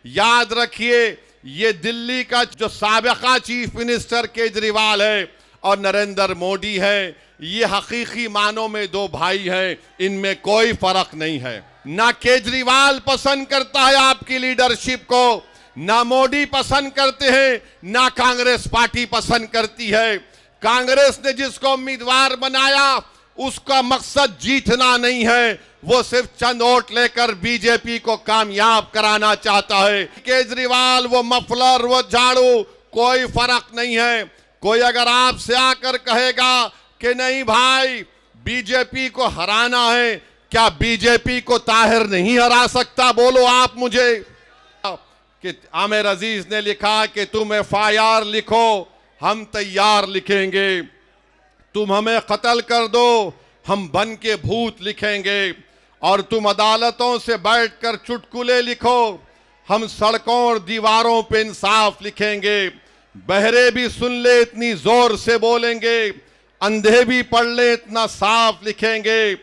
याद रखिए, ये दिल्ली का जो साबिका चीफ मिनिस्टर केजरीवाल है और नरेंद्र मोदी है, ये हकीकी मानों में दो भाई हैं, इनमें कोई फर्क नहीं है। ना केजरीवाल पसंद करता है आपकी लीडरशिप को, ना मोदी पसंद करते हैं, ना कांग्रेस पार्टी पसंद करती है। कांग्रेस ने जिसको उम्मीदवार बनाया उसका मकसद जीतना नहीं है, वो सिर्फ चंद वोट लेकर बीजेपी को कामयाब कराना चाहता है। केजरीवाल, वो मफलर, वो झाड़ू, कोई फर्क नहीं है। कोई अगर आपसे आकर कहेगा कि नहीं भाई बीजेपी को हराना है, क्या बीजेपी को ताहिर नहीं हरा सकता? बोलो आप मुझे। कि आमिर अजीज ने लिखा कि तुम FIR लिखो, हम तैयार लिखेंगे। तुम हमें कत्ल कर दो, हम बन के भूत लिखेंगे। और तुम अदालतों से बैठकर चुटकुले लिखो, हम सड़कों और दीवारों पे इंसाफ लिखेंगे। बहरे भी सुन ले इतनी जोर से बोलेंगे, अंधे भी पढ़ ले इतना साफ लिखेंगे।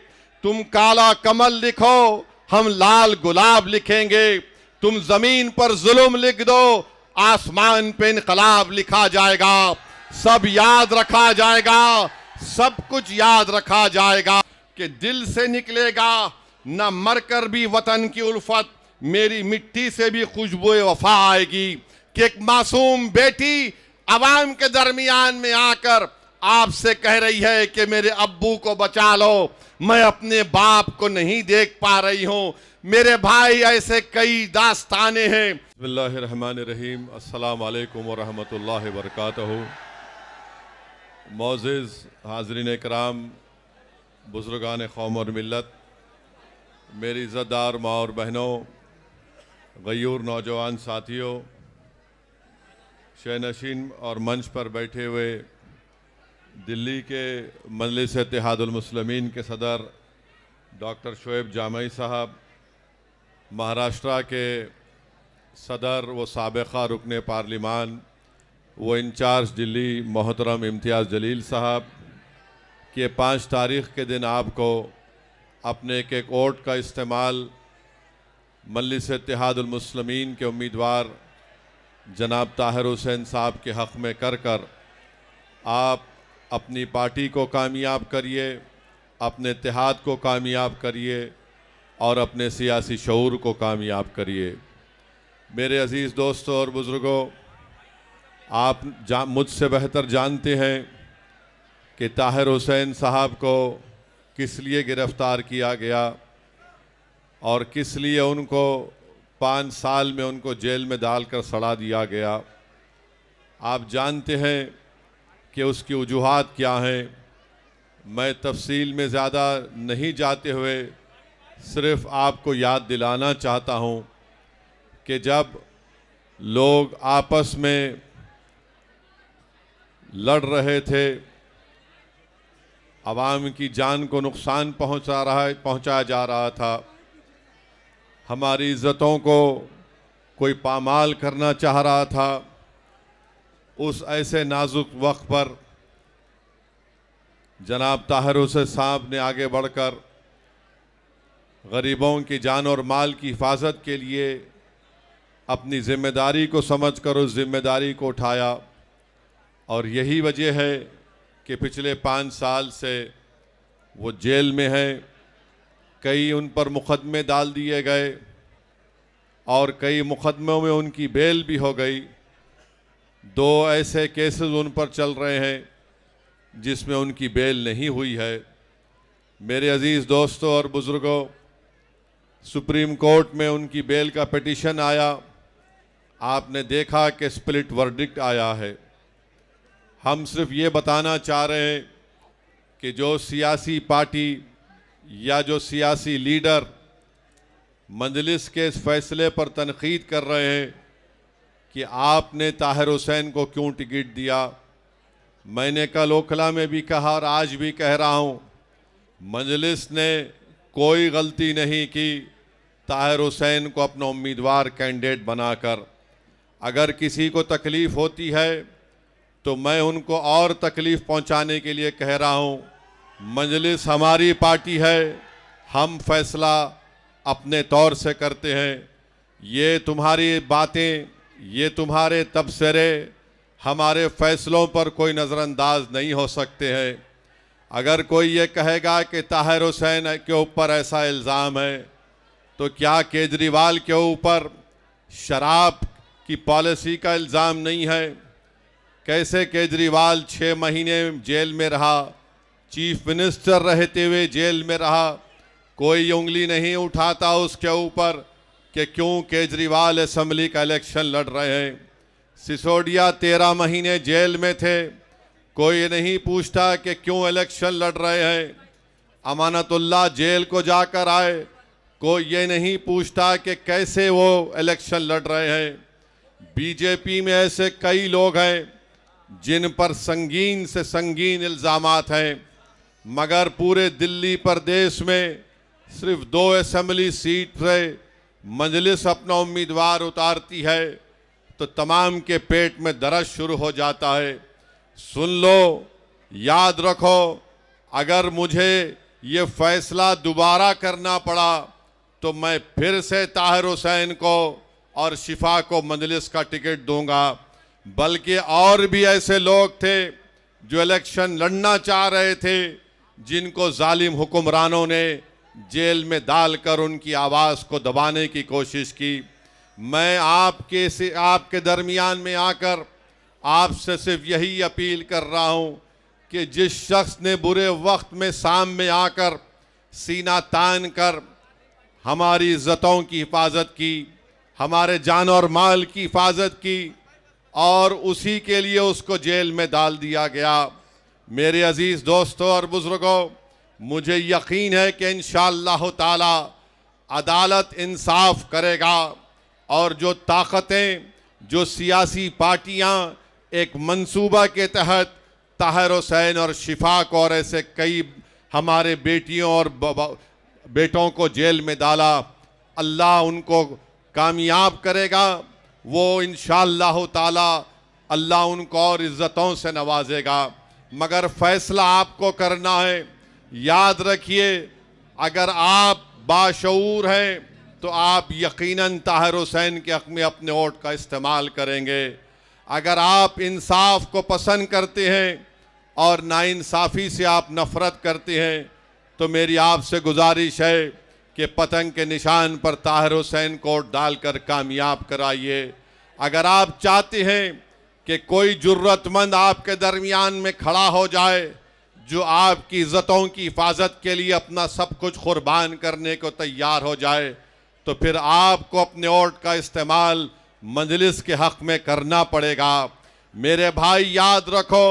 तुम काला कमल लिखो, हम लाल गुलाब लिखेंगे। तुम जमीन पर जुल्म लिख दो, आसमान पे इनकलाब लिखा जाएगा। सब याद रखा जाएगा, सब कुछ याद रखा जाएगा कि दिल से निकलेगा, न मरकर भी वतन की उल्फत, मेरी मिट्टी से भी खुशबू वफा आएगी। कि एक मासूम बेटी अवाम के दरमियान में आकर आपसे कह रही है कि मेरे अब्बू को बचा लो, मैं अपने बाप को नहीं देख पा रही हूं। मेरे भाई, ऐसे कई दास्ताने हैं। बिस्मिल्लाहिर्रहमानिर्रहीम, अस्सलाम वालेकुम व रहमतुल्लाहि व बरकातहू। मोअज़्ज़िज़ हाज़रीन इकराम, बुज़ुर्गान कौम और मिल्लत, मेरी इज़्ज़तदार माँ और बहनों, गयूर नौजवान साथियों, शहनशीन और मंच पर बैठे हुए दिल्ली के मजलिस इत्तेहादुल मुस्लिमीन के सदर डॉक्टर शोएब जामई साहब, महाराष्ट्र के सदर व साबिक़ा रुकन पार्लिमान वो इंचार्ज दिल्ली मोहतरम इम्तियाज़ जलील साहब कि 5 तारीख़ के दिन आपको अपने एक वोट का इस्तेमाल मजलिस इत्तेहादुल मुस्लिमीन के उम्मीदवार जनाब ताहिर हुसैन साहब के हक़ में कर आप अपनी पार्टी को कामयाब करिए, अपने इत्तेहाद को कामयाब करिए और अपने सियासी शऊर को कामयाब करिए। मेरे अज़ीज़ दोस्तों और बुज़ुर्गों, आप मुझसे बेहतर जानते हैं कि ताहिर हुसैन साहब को किस लिए गिरफ़्तार किया गया और किस लिए उनको 5 साल में उनको जेल में डालकर सड़ा दिया गया। आप जानते हैं कि उसकी वजूहात क्या हैं। मैं तफसील में ज़्यादा नहीं जाते हुए सिर्फ़ आपको याद दिलाना चाहता हूँ कि जब लोग आपस में लड़ रहे थे, आवाम की जान को नुकसान पहुंचाया जा रहा था, हमारी इज़्ज़तों को कोई पामाल करना चाह रहा था, उस ऐसे नाजुक वक्त पर जनाब ताहिर हुसैन साहब ने आगे बढ़कर गरीबों की जान और माल की हिफाजत के लिए अपनी ज़िम्मेदारी को समझकर उस ज़िम्मेदारी को उठाया। और यही वजह है कि पिछले 5 साल से वो जेल में हैं। कई उन पर मुकदमे डाल दिए गए और कई मुकदमों में उनकी बेल भी हो गई। 2 ऐसे केसेस उन पर चल रहे हैं जिसमें उनकी बेल नहीं हुई है। मेरे अज़ीज़ दोस्तों और बुज़ुर्गों, सुप्रीम कोर्ट में उनकी बेल का पिटीशन आया। आपने देखा कि स्प्लिट वर्डिक्ट आया है। हम सिर्फ ये बताना चाह रहे हैं कि जो सियासी पार्टी या जो सियासी लीडर मजलिस के इस फैसले पर तनकीद कर रहे हैं कि आपने ताहिर हुसैन को क्यों टिकट दिया, मैंने कल ओखला में भी कहा और आज भी कह रहा हूँ, मजलिस ने कोई गलती नहीं की ताहिर हुसैन को अपना उम्मीदवार कैंडिडेट बनाकर। अगर किसी को तकलीफ़ होती है तो मैं उनको और तकलीफ़ पहुंचाने के लिए कह रहा हूं, मजलिस हमारी पार्टी है, हम फैसला अपने तौर से करते हैं। ये तुम्हारी बातें, ये तुम्हारे तबसरे हमारे फैसलों पर कोई नज़रअंदाज नहीं हो सकते हैं। अगर कोई ये कहेगा कि ताहिर हुसैन के ऊपर ऐसा इल्ज़ाम है, तो क्या केजरीवाल के ऊपर शराब की पॉलिसी का इल्ज़ाम नहीं है? कैसे केजरीवाल 6 महीने जेल में रहा, चीफ मिनिस्टर रहते हुए जेल में रहा, कोई उंगली नहीं उठाता उसके ऊपर कि क्यों केजरीवाल असेंबली का इलेक्शन लड़ रहे हैं। सिसोदिया 13 महीने जेल में थे, कोई नहीं पूछता कि क्यों इलेक्शन लड़ रहे हैं। अमानतुल्लाह जेल को जाकर आए, कोई ये नहीं पूछता कि कैसे वो इलेक्शन लड़ रहे हैं। बीजेपी में ऐसे कई लोग हैं जिन पर संगीन से संगीन इल्ज़ामात हैं, मगर पूरे दिल्ली प्रदेश में सिर्फ 2 असेंबली सीट से मजलिस अपना उम्मीदवार उतारती है तो तमाम के पेट में दर्द शुरू हो जाता है। सुन लो, याद रखो, अगर मुझे ये फैसला दोबारा करना पड़ा तो मैं फिर से ताहिर हुसैन को और शिफा को मजलिस का टिकट दूंगा। बल्कि और भी ऐसे लोग थे जो इलेक्शन लड़ना चाह रहे थे, जिनको जालिम हुक्मरानों ने जेल में डालकर उनकी आवाज़ को दबाने की कोशिश की। मैं आपके दरमियान में आकर आपसे सिर्फ यही अपील कर रहा हूं कि जिस शख्स ने बुरे वक्त में सामने आकर सीना तान कर हमारी इज्जतों की हिफाजत की, हमारे जान और माल की हिफाजत की, और उसी के लिए उसको जेल में डाल दिया गया। मेरे अजीज़ दोस्तों और बुजुर्गों, मुझे यकीन है कि इंशाअल्लाह ताला अदालत इंसाफ करेगा और जो ताकतें, जो सियासी पार्टियां एक मंसूबा के तहत ताहिर हुसैन और शिफा को और ऐसे कई हमारे बेटियों और बेटों को जेल में डाला, अल्लाह उनको कामयाब करेगा। वो इंशाअल्लाह ताला अल्लाह उनको और इज़्ज़तों से नवाजेगा। मगर फैसला आपको करना है। याद रखिए, अगर आप बाशऊर हैं तो आप यकीनन ताहिर हुसैन के हक़ में अपने वोट का इस्तेमाल करेंगे। अगर आप इंसाफ को पसंद करते हैं और नाइंसाफ़ी से आप नफ़रत करते हैं तो मेरी आपसे गुजारिश है कि पतंग के निशान पर ताहिर हुसैन को वोट डालकर कामयाब कराइए। अगर आप चाहते हैं कि कोई जुर्रतमंद आपके दरमियान में खड़ा हो जाए जो आपकी इज़्ज़तों की हिफाजत के लिए अपना सब कुछ कुर्बान करने को तैयार हो जाए, तो फिर आपको अपने वोट का इस्तेमाल मजलिस के हक़ में करना पड़ेगा। मेरे भाई याद रखो,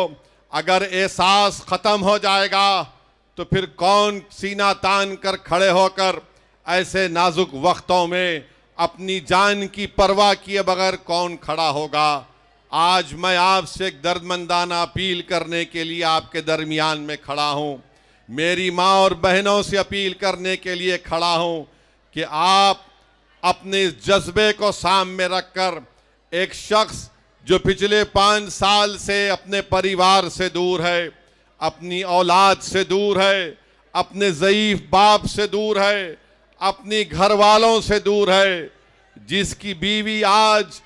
अगर एहसास ख़त्म हो जाएगा तो फिर कौन सीना तान कर खड़े होकर ऐसे नाजुक वक्तों में अपनी जान की परवाह किए बगैर कौन खड़ा होगा। आज मैं आपसे एक दर्दमंदाना अपील करने के लिए आपके दरमियान में खड़ा हूँ। मेरी माँ और बहनों से अपील करने के लिए खड़ा हूँ कि आप अपने जज्बे को सामने रखकर एक शख्स जो पिछले 5 साल से अपने परिवार से दूर है, अपनी औलाद से दूर है, अपने ज़ईफ़ बाप से दूर है, अपनी घर वालों से दूर है, जिसकी बीवी आज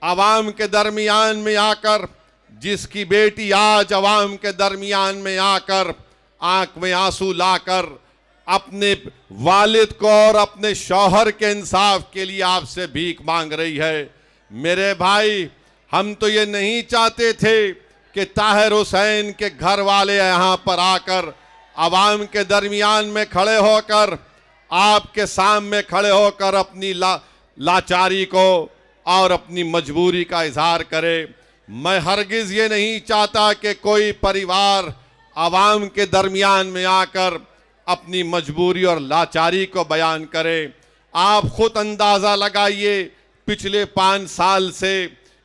आवाम के दरमियान में आकर, जिसकी बेटी आज आवाम के दरमियान में आकर आंख में आंसू लाकर अपने वालिद को और अपने शौहर के इंसाफ के लिए आपसे भीख मांग रही है। मेरे भाई, हम तो ये नहीं चाहते थे कि ताहिर हुसैन के घर वाले यहाँ पर आकर आवाम के दरमियान में खड़े होकर, आपके सामने खड़े होकर अपनी लाचारी को और अपनी मजबूरी का इजहार करे। मैं हरगिज़ ये नहीं चाहता कि कोई परिवार आवाम के दरमियान में आकर अपनी मजबूरी और लाचारी को बयान करे। आप खुद अंदाज़ा लगाइए पिछले 5 साल से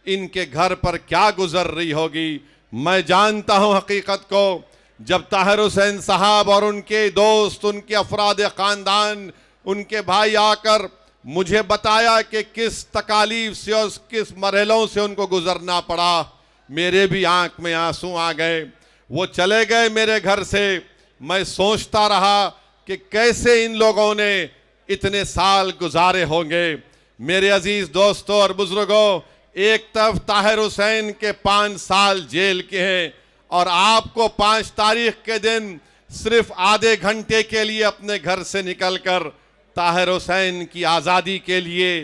इनके घर पर क्या गुजर रही होगी। मैं जानता हूँ हकीकत को। जब ताहिर हुसैन साहब और उनके दोस्त, उनके अफराद ख़ानदान, उनके भाई आकर मुझे बताया कि किस तकालीफ से और किस मरहलों से उनको गुजरना पड़ा, मेरे भी आंख में आंसू आ गए। वो चले गए मेरे घर से। मैं सोचता रहा कि कैसे इन लोगों ने इतने साल गुजारे होंगे। मेरे अजीज दोस्तों और बुजुर्गों, एक तरफ ताहिर हुसैन के 5 साल जेल के हैं और आपको 5 तारीख के दिन सिर्फ आधे घंटे के लिए अपने घर से निकलकर ताहिर हुसैन की आज़ादी के लिए,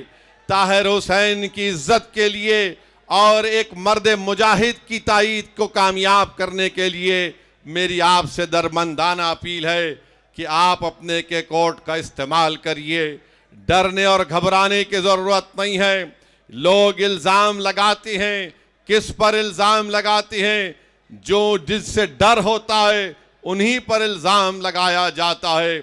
ताहिर हुसैन की इज्जत के लिए और एक मर्द मुजाहिद की ताईद को कामयाब करने के लिए मेरी आपसे दरमंदाना अपील है कि आप अपने के कोर्ट का इस्तेमाल करिए। डरने और घबराने की ज़रूरत नहीं है। लोग इल्ज़ाम लगाते हैं, किस पर इल्ज़ाम लगाते हैं? जो जिससे डर होता है उन्हीं पर इल्ज़ाम लगाया जाता है।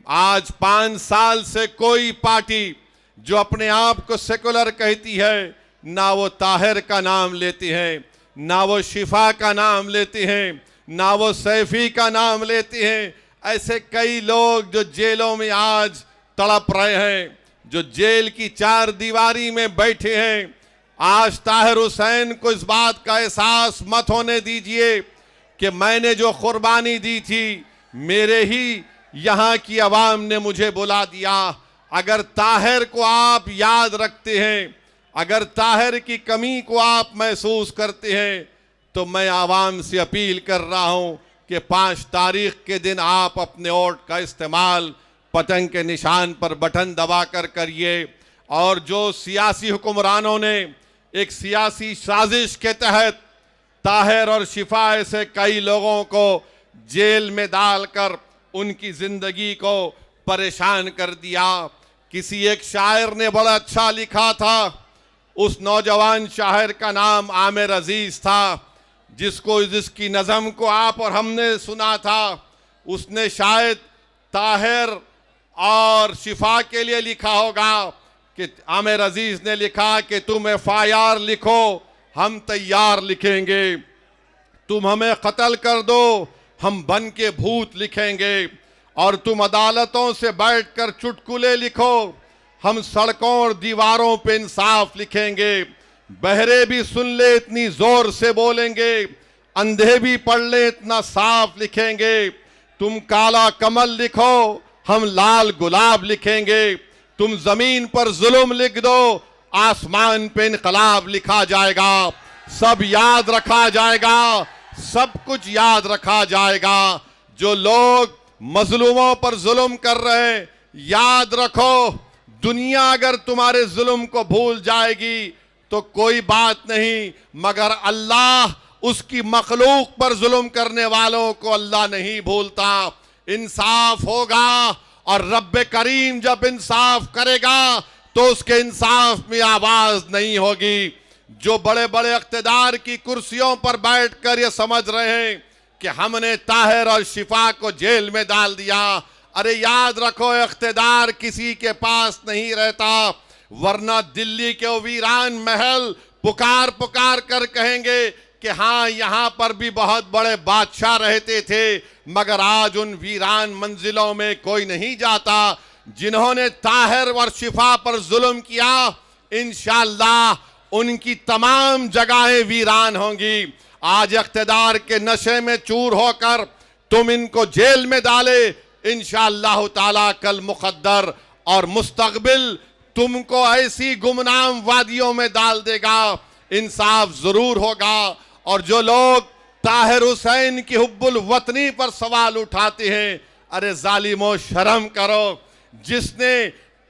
आज 5 साल से कोई पार्टी जो अपने आप को सेकुलर कहती है, ना वो ताहिर का नाम लेती हैं, ना वो शिफा का नाम लेती हैं, ना वो सैफी का नाम लेती हैं। ऐसे कई लोग जो जेलों में आज तड़प रहे हैं, जो जेल की 4 दीवारी में बैठे हैं, आज ताहिर हुसैन को इस बात का एहसास मत होने दीजिए कि मैंने जो कुर्बानी दी थी मेरे ही यहाँ की आवाम ने मुझे बुला दिया। अगर ताहिर को आप याद रखते हैं, अगर ताहिर की कमी को आप महसूस करते हैं, तो मैं आवाम से अपील कर रहा हूँ कि 5 तारीख के दिन आप अपने वोट का इस्तेमाल पतंग के निशान पर बटन दबाकर करिए। और जो सियासी हुक्मरानों ने एक सियासी साजिश के तहत ताहिर और शिफा ऐसे कई लोगों को जेल में डालकर उनकी ज़िंदगी को परेशान कर दिया। किसी एक शायर ने बड़ा अच्छा लिखा था, उस नौजवान शायर का नाम आमिर अजीज था, जिसकी नज़म को आप और हमने सुना था। उसने शायद ताहिर और शिफा के लिए लिखा होगा कि आमिर अजीज ने लिखा कि तुम FIR लिखो, हम तैयार लिखेंगे। तुम हमें कत्ल कर दो, हम बन के भूत लिखेंगे। और तुम अदालतों से बैठकर चुटकुले लिखो, हम सड़कों और दीवारों पे इंसाफ लिखेंगे। बहरे भी सुन ले इतनी जोर से बोलेंगे, अंधे भी पढ़ ले इतना साफ लिखेंगे। तुम काला कमल लिखो, हम लाल गुलाब लिखेंगे। तुम जमीन पर जुल्म लिख दो, आसमान पे इनकलाब लिखा जाएगा। सब याद रखा जाएगा, सब कुछ याद रखा जाएगा। जो लोग मजलूमों पर जुल्म कर रहे हैं, याद रखो, दुनिया अगर तुम्हारे जुल्म को भूल जाएगी तो कोई बात नहीं, मगर अल्लाह उसकी मखलूक पर जुल्म करने वालों को अल्लाह नहीं भूलता। इंसाफ होगा और रब्ब करीम जब इंसाफ करेगा तो उसके इंसाफ में आवाज नहीं होगी। जो बड़े बड़े इख्तिदार की कुर्सियों पर बैठकर ये समझ रहे हैं कि हमने ताहिर और शिफा को जेल में डाल दिया, अरे याद रखो, इख्तिदार किसी के पास नहीं रहता, वरना दिल्ली के वीरान महल पुकार पुकार कर कहेंगे कि हाँ यहाँ पर भी बहुत बड़े बादशाह रहते थे, मगर आज उन वीरान मंजिलों में कोई नहीं जाता। जिन्होंने ताहिर और शिफा पर जुल्म किया, इंशाअल्लाह उनकी तमाम जगहें वीरान होंगी। आज इख्तिदार के नशे में चूर होकर तुम इनको जेल में डाले, इंशाअल्लाह ताला कल मुक़द्दर और मुस्तक़बिल तुमको ऐसी गुमनाम वादियों में डाल देगा। इंसाफ जरूर होगा। और जो लोग ताहिर हुसैन की हुब्बुल वतनी पर सवाल उठाते हैं, अरे जालिमो शर्म करो, जिसने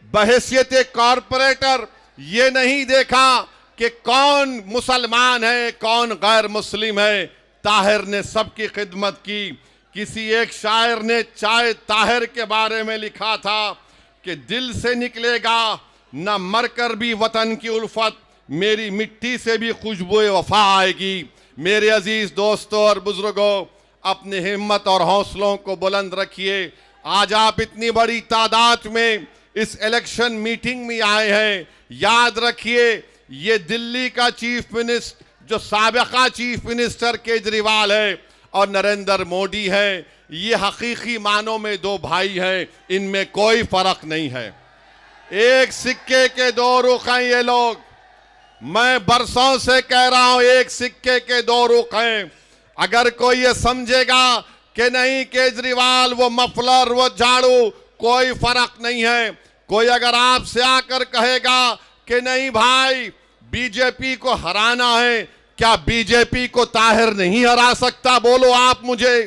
बहैसियत कॉरपोरेटर ये नहीं देखा कि कौन मुसलमान है कौन गैर मुस्लिम है, ताहिर ने सबकी खिदमत की। किसी एक शायर ने चाहे ताहिर के बारे में लिखा था कि दिल से निकलेगा न मरकर भी वतन की उल्फत, मेरी मिट्टी से भी खुशबू वफा आएगी। मेरे अजीज दोस्तों और बुजुर्गों, अपनी हिम्मत और हौसलों को बुलंद रखिए। आज आप इतनी बड़ी तादाद में इस इलेक्शन मीटिंग में आए हैं। याद रखिए, ये दिल्ली का चीफ मिनिस्टर, जो साबिका चीफ मिनिस्टर केजरीवाल है और नरेंद्र मोदी है, ये हकीकी मानों में 2 भाई हैं, इनमें कोई फर्क नहीं है। एक सिक्के के 2 रुख हैं ये लोग। मैं बरसों से कह रहा हूं, एक सिक्के के 2 रुख हैं। अगर कोई ये समझेगा कि नहीं केजरीवाल वो मफलर वो झाड़ू कोई फर्क नहीं है, कोई अगर आपसे आकर कहेगा कि नहीं भाई बीजेपी को हराना है। क्या बीजेपी को ताहिर नहीं हरा सकता? बोलो आप मुझे,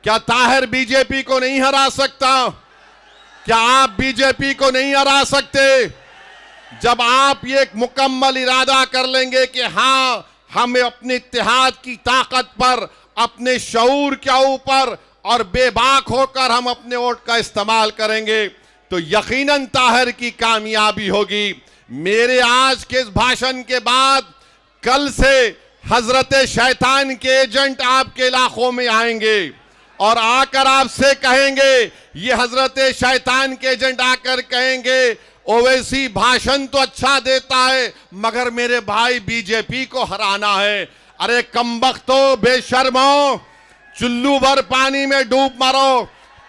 क्या ताहिर बीजेपी को नहीं हरा सकता? क्या आप बीजेपी को नहीं हरा सकते? जब आप ये एक मुकम्मल इरादा कर लेंगे कि हाँ हम अपने इत्तेहाद की ताकत पर, अपने शऊर के ऊपर और बेबाक होकर हम अपने वोट का इस्तेमाल करेंगे, तो यकीनन ताहिर की कामयाबी होगी। मेरे आज के इस भाषण के बाद कल से हजरत शैतान के एजेंट आपके इलाकों में आएंगे और आकर आपसे कहेंगे, ये हजरत शैतान के एजेंट आकर कहेंगे ओवैसी भाषण तो अच्छा देता है मगर मेरे भाई बीजेपी को हराना है। अरे कमबख्तो, बेशर्मो, चुल्लू भर पानी में डूब मरो।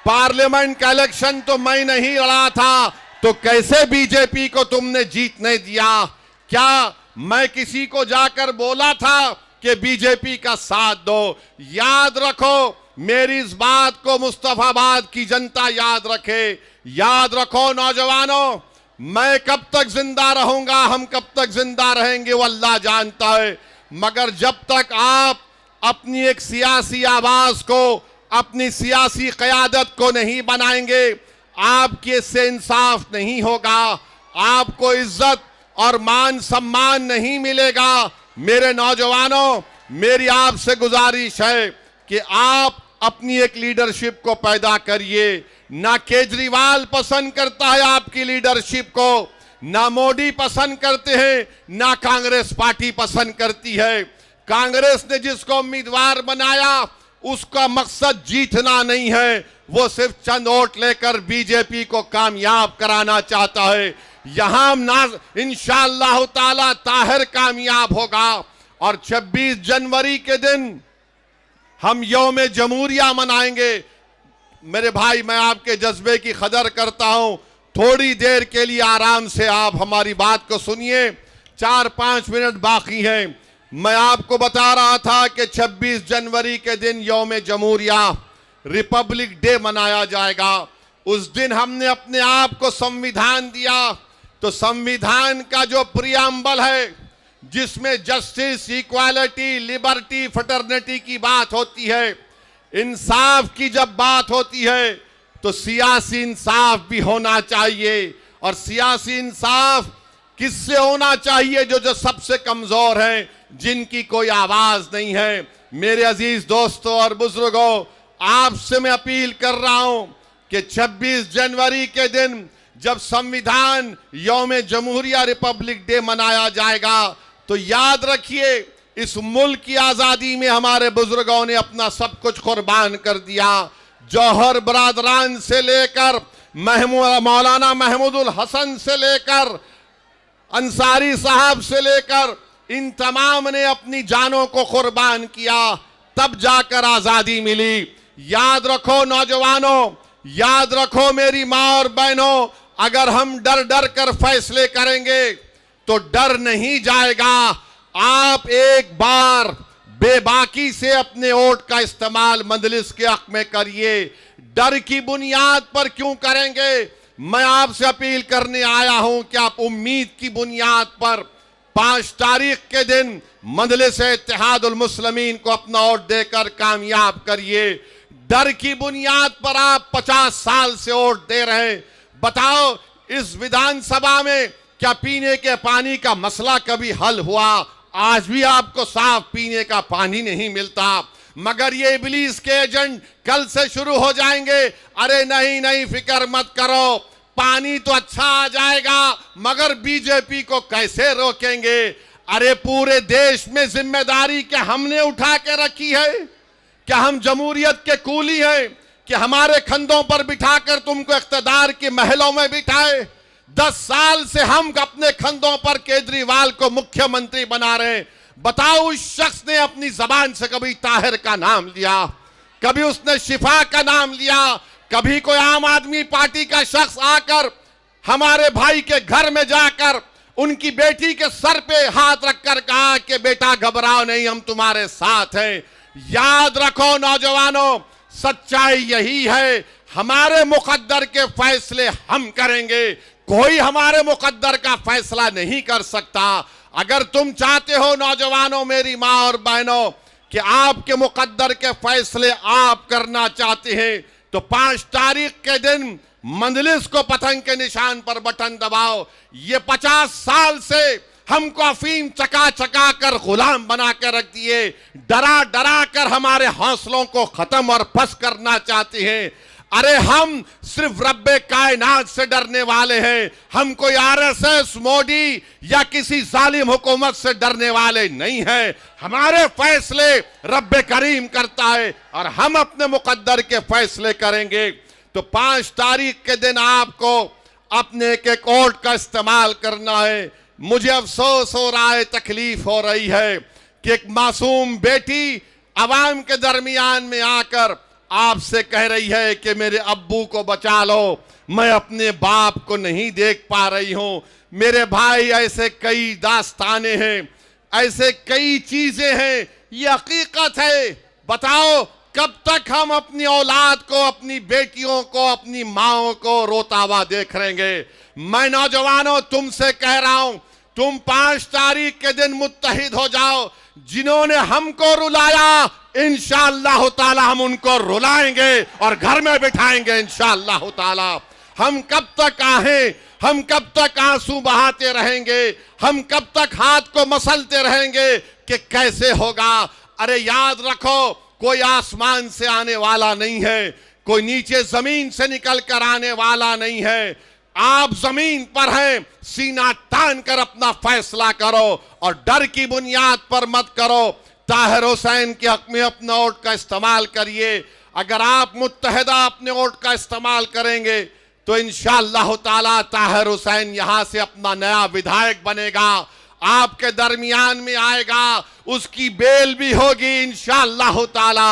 पार्लियामेंट का इलेक्शन तो मैं नहीं लड़ा था, तो कैसे बीजेपी को तुमने जीतने दिया? क्या मैं किसी को जाकर बोला था कि बीजेपी का साथ दो? याद रखो, मेरी इस बात को मुस्तफाबाद की जनता याद रखे। याद रखो नौजवानों, मैं कब तक जिंदा रहूंगा, हम कब तक जिंदा रहेंगे वो अल्लाह जानता है, मगर जब तक आप अपनी एक सियासी आवाज को, अपनी सियासी क़यादत को नहीं बनाएंगे, आपके इससे इंसाफ नहीं होगा, आपको इज्जत और मान सम्मान नहीं मिलेगा। मेरे नौजवानों, मेरी आपसे गुजारिश है कि आप अपनी एक लीडरशिप को पैदा करिए। ना केजरीवाल पसंद करता है आपकी लीडरशिप को, ना मोदी पसंद करते हैं, ना कांग्रेस पार्टी पसंद करती है। कांग्रेस ने जिसको उम्मीदवार बनाया उसका मकसद जीतना नहीं है, वो सिर्फ चंद वोट लेकर बीजेपी को कामयाब कराना चाहता है। यहां ना इंशाअल्लाह ताला ताहिर कामयाब होगा। और 26 जनवरी के दिन हम यौम जमहूरिया मनाएंगे। मेरे भाई, मैं आपके जज्बे की कदर करता हूं, थोड़ी देर के लिए आराम से आप हमारी बात को सुनिए, 4-5 मिनट बाकी हैं। मैं आपको बता रहा था कि 26 जनवरी के दिन यौम जमहूरिया, रिपब्लिक डे मनाया जाएगा। उस दिन हमने अपने आप को संविधान दिया, तो संविधान का जो प्रियम्बल है जिसमें जस्टिस, इक्वालिटी, लिबर्टी, फ्रेटर्निटी की बात होती है, इंसाफ की जब बात होती है, तो सियासी इंसाफ भी होना चाहिए। और सियासी इंसाफ किससे होना चाहिए? जो सबसे कमजोर हैं, जिनकी कोई आवाज नहीं है। मेरे अजीज दोस्तों और बुजुर्गों, आपसे मैं अपील कर रहा हूं कि 26 जनवरी के दिन जब संविधान यौम जमहूरिया, रिपब्लिक डे मनाया जाएगा, तो याद रखिए इस मुल्क की आजादी में हमारे बुजुर्गों ने अपना सब कुछ कुर्बान कर दिया। जौहर बरादरान से लेकर मौलाना महमूदुल हसन से लेकर अंसारी साहब से लेकर इन तमाम ने अपनी जानों को कुर्बान किया, तब जाकर आजादी मिली। याद रखो नौजवानों, याद रखो मेरी माँ और बहनों, अगर हम डर डर कर फैसले करेंगे तो डर नहीं जाएगा। आप एक बार बेबाकी से अपने वोट का इस्तेमाल मजलिस के हक में करिए। डर की बुनियाद पर क्यों करेंगे? मैं आपसे अपील करने आया हूं कि आप उम्मीद की बुनियाद पर 5 तारीख के दिन मजलिस इत्तेहादुल मुस्लिमीन को अपना वोट देकर कामयाब करिए। डर की बुनियाद पर आप 50 साल से वोट दे रहे हैं। बताओ, इस विधानसभा में क्या पीने के पानी का मसला कभी हल हुआ? आज भी आपको साफ पीने का पानी नहीं मिलता। मगर ये इब्लीस के एजेंट कल से शुरू हो जाएंगे, अरे नहीं नहीं फिक्र मत करो, पानी तो अच्छा आ जाएगा, मगर बीजेपी को कैसे रोकेंगे? अरे पूरे देश में जिम्मेदारी क्या हमने उठा के रखी है? क्या हम जमहूरियत के कूली हैं कि हमारे कंधों पर बिठाकर तुमको इख्तिदार के महलों में बिठाए? 10 साल से हम अपने कंधों पर केजरीवाल को मुख्यमंत्री बना रहे हैं। बताओ, उस शख्स ने अपनी जबान से कभी ताहिर का नाम लिया? कभी उसने शिफा का नाम लिया? कभी कोई आम आदमी पार्टी का शख्स आकर हमारे भाई के घर में जाकर उनकी बेटी के सर पे हाथ रखकर कहा कि बेटा घबराओ नहीं, हम तुम्हारे साथ हैं? याद रखो नौजवानों, सच्चाई यही है, हमारे मुकद्दर के फैसले हम करेंगे, कोई हमारे मुकद्दर का फैसला नहीं कर सकता। अगर तुम चाहते हो नौजवानों, मेरी माँ और बहनों, कि आपके मुकद्दर के फैसले आप करना चाहते हैं, तो 5 तारीख के दिन मंजलिस को पतंग के निशान पर बटन दबाओ। ये 50 साल से हमको अफीम चका चका कर गुलाम बना कर रख दिए, डरा डरा कर हमारे हौसलों को खत्म और फस करना चाहते हैं। अरे हम सिर्फ रब्बे कायनात से डरने वाले हैं, हम कोई आरएसएस, मोदी या किसी जालिम हुकूमत से डरने वाले नहीं हैं। हमारे फैसले रब्बे करीम करता है और हम अपने मुकद्दर के फैसले करेंगे। तो 5 तारीख के दिन आपको अपने एक एक वोट का इस्तेमाल करना है। मुझे अफसोस हो रहा है, तकलीफ हो रही है कि एक मासूम बेटी अवाम के दरमियान में आकर आपसे कह रही है कि मेरे अब्बू को बचा लो, मैं अपने बाप को नहीं देख पा रही हूं। मेरे भाई, ऐसे कई दास्ताने हैं, ऐसे कई चीजें हैं, ये हकीकत है। बताओ कब तक हम अपनी औलाद को, अपनी बेटियों को, अपनी माओं को रोता हुआ देख रहेंगे। मैं नौजवानों तुमसे कह रहा हूं, तुम 5 तारीख के दिन मुत्तहिद हो जाओ। जिन्होंने हमको रुलाया, इंशाअल्लाह ताला हम उनको रुलाएंगे और घर में बिठाएंगे इंशाअल्लाह ताला। हम कब तक आहें, हम कब तक आंसू बहाते रहेंगे, हम कब तक हाथ को मसलते रहेंगे कि कैसे होगा। अरे याद रखो, कोई आसमान से आने वाला नहीं है, कोई नीचे जमीन से निकल कर आने वाला नहीं है। आप जमीन पर हैं, सीना तान कर अपना फैसला करो और डर की बुनियाद पर मत करो। ताहिर हुसैन के हक में अपना वोट का इस्तेमाल करिए। अगर आप मुत्तहिदा अपने वोट का इस्तेमाल करेंगे तो इंशाअल्लाह ताला ताहिर हुसैन यहां से अपना नया विधायक बनेगा, आपके दरमियान में आएगा, उसकी बेल भी होगी इंशाअल्लाह ताला।